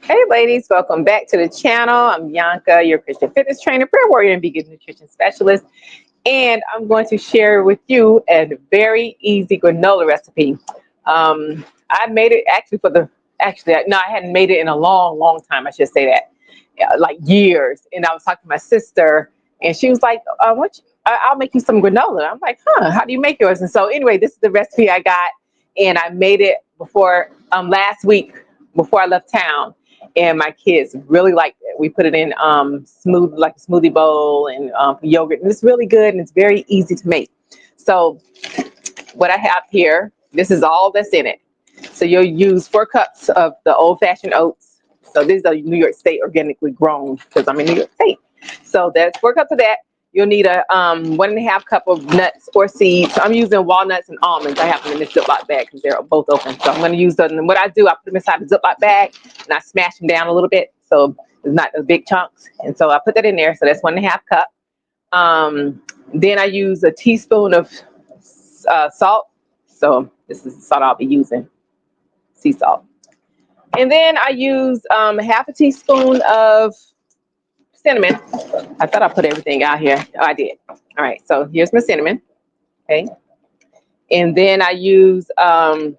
Hey ladies, welcome back to the channel. I'm Bianca, your Christian fitness trainer, prayer warrior, and vegan nutrition specialist. And I'm going to share with you a very easy granola recipe. I made it actually no, I hadn't made it in a long time. I should say that, like years. And I was talking to my sister, and she was like, I'll make you some granola. I'm like, huh, how do you make yours? And so anyway, this is the recipe I got, and I made it before last week before I left town. And my kids really liked it. We put it in like a smoothie bowl and yogurt, and it's really good and it's very easy to make. So what I have here, this is all that's in it. So you'll use 4 cups of the old-fashioned oats. So these are New York State organically grown because I'm in New York State. So that's 4 cups of that. You'll need a 1.5 cup of nuts or seeds. So I'm using walnuts and almonds. I have them in this Ziploc bag because they're both open. So I'm going to use them. And what I do, I put them inside the Ziploc bag and I smash them down a little bit so it's not the big chunks. And so I put that in there. So that's 1.5 cup. Then I use a teaspoon of salt. So this is the salt I'll be using, sea salt. And then I use half a teaspoon of cinnamon. I thought I put everything out here. Oh, I did. All right, so here's my cinnamon. Okay. And then I use a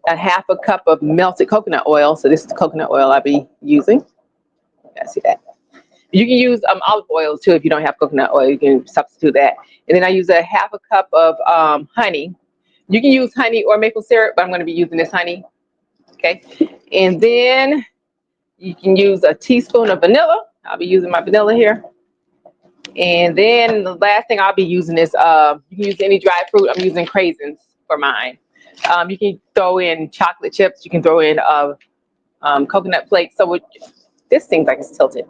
half a cup of melted coconut oil. So this is the coconut oil I'll be using. I see that. You can use olive oil too if you don't have coconut oil. You can substitute that. And then I use a half a cup of honey. You can use honey or maple syrup, but I'm going to be using this honey. Okay. And then you can use a teaspoon of vanilla. I'll be using my vanilla here. And then the last thing I'll be using is, you can use any dried fruit. I'm using craisins for mine. You can throw in chocolate chips. You can throw in coconut flakes. So this seems like it's tilted.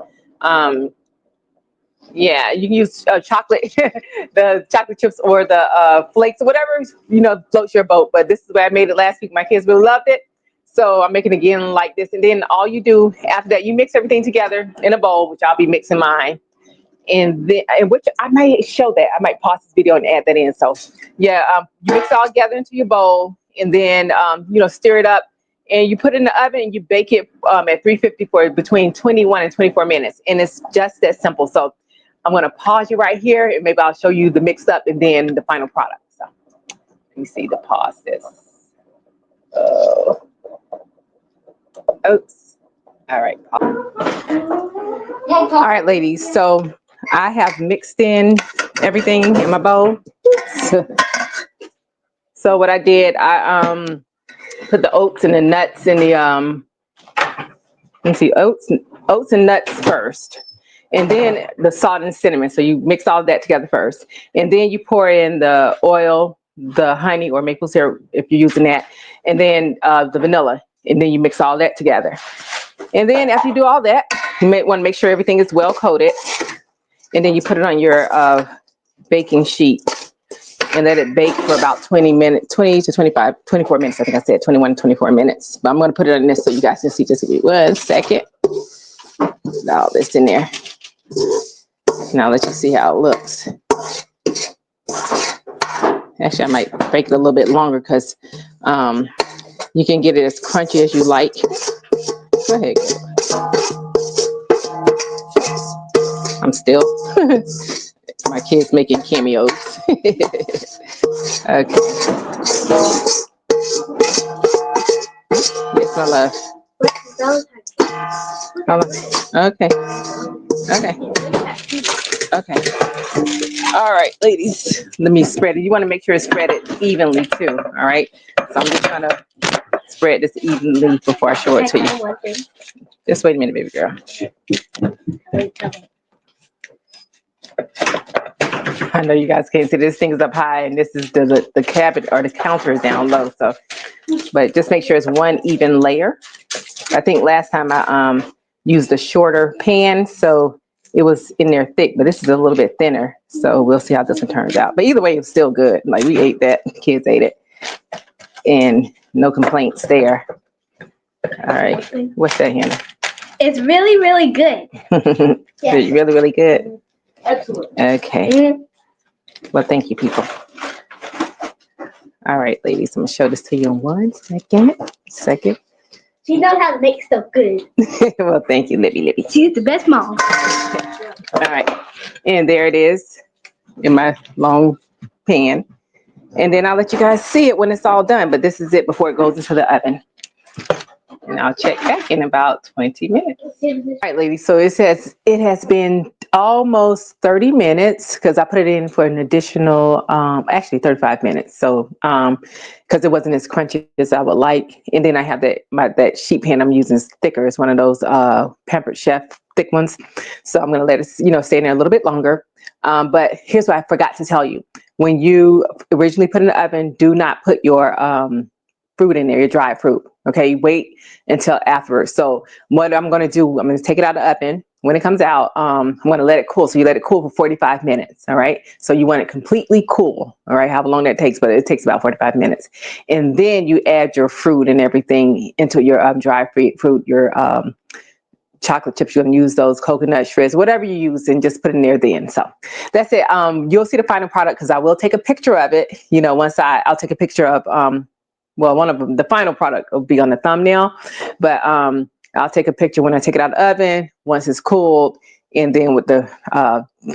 Yeah, you can use chocolate, the chocolate chips or the flakes or whatever, floats your boat. But this is the way I made it last week. My kids really loved it. So I'm making it again like this. And then all you do after that, you mix everything together in a bowl, which I'll be mixing mine. And then, which I might show that. I might pause this video and add that in. So yeah, you mix it all together into your bowl, and then stir it up, and you put it in the oven and you bake it at 350 for between 21 and 24 minutes. And it's just that simple. So I'm going to pause you right here, and maybe I'll show you the mix up and then the final product. So let me see the pause this. Oops. All right. All right, ladies. So I have mixed in everything in my bowl. So what I did, I put the oats and the nuts in the let's see, oats and nuts first, and then the salt and cinnamon. So you mix all of that together first, and then you pour in the oil, the honey or maple syrup if you're using that, and then the vanilla, and then you mix all that together. And then after you do all that, you may want to make sure everything is well coated. And then you put it on your baking sheet and let it bake for about 20 to 24 minutes. I think I said 21 to 24 minutes. But I'm going to put it on this so you guys can see. Just give me 1 second. Put all this in there. Now I'll let you see how it looks. Actually, I might bake it a little bit longer because you can get it as crunchy as you like. Go ahead. I'm still my kids making cameos. Okay. Yes, my love. Okay. Okay. All right, ladies. Let me spread it. You want to make sure it's spread it evenly too. All right. So I'm just trying to spread this evenly before I show it to you. Just wait a minute, baby girl. I know you guys can't see this thing is up high, and this is the cabinet or the counter is down low. So, but just make sure it's one even layer. I think last time I used a shorter pan, so it was in there thick, but this is a little bit thinner. So we'll see how this one turns out. But either way, it's still good. Like we ate that, kids ate it, and no complaints there. All right, what's that, Hannah? It's really, really good. Yeah. Really, really good. Excellent. Okay. Well, thank you, people. All right, ladies, I'm gonna show this to you in 1 second. She knows how to make stuff good. Well, thank you, Libby. She's the best mom. All right. And there it is in my long pan. And then I'll let you guys see it when it's all done. But this is it before it goes into the oven. And I'll check back in about 20 minutes. All right, ladies. So it has been almost 30 minutes because I put it in for an additional, actually 35 minutes. So, because it wasn't as crunchy as I would like. And then I have that sheet pan I'm using is thicker. It's one of those Pampered Chef thick ones. So I'm going to let it, stay in there a little bit longer. But here's what I forgot to tell you. When you originally put in the oven, do not put your fruit in there, your dried fruit. Okay, wait until afterwards. So what I'm going to do, I'm going to take it out of the oven. When it comes out, I'm going to let it cool. So you let it cool for 45 minutes. All right. So you want it completely cool. All right. However long that takes, but it takes about 45 minutes. And then you add your fruit and everything into your dry fruit, your chocolate chips. You're going to use those coconut shreds, whatever you use, and just put it in there then. So that's it. You'll see the final product because I will take a picture of it. Once I'll take a picture of, well, one of them, the final product will be on the thumbnail, but I'll take a picture when I take it out of the oven, once it's cooled, and then with the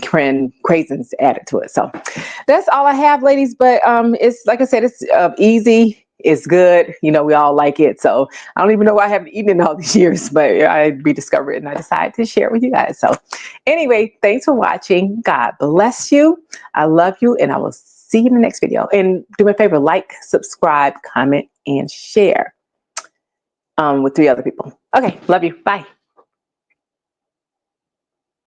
craisins added to it. So that's all I have, ladies. But it's, like I said, it's easy. It's good. We all like it. So I don't even know why I haven't eaten in all these years, but I rediscovered it and I decided to share it with you guys. So anyway, thanks for watching. God bless you. I love you, and I will see you in the next video. And do me a favor, like, subscribe, comment, and share with 3 other people. Okay, love you. Bye.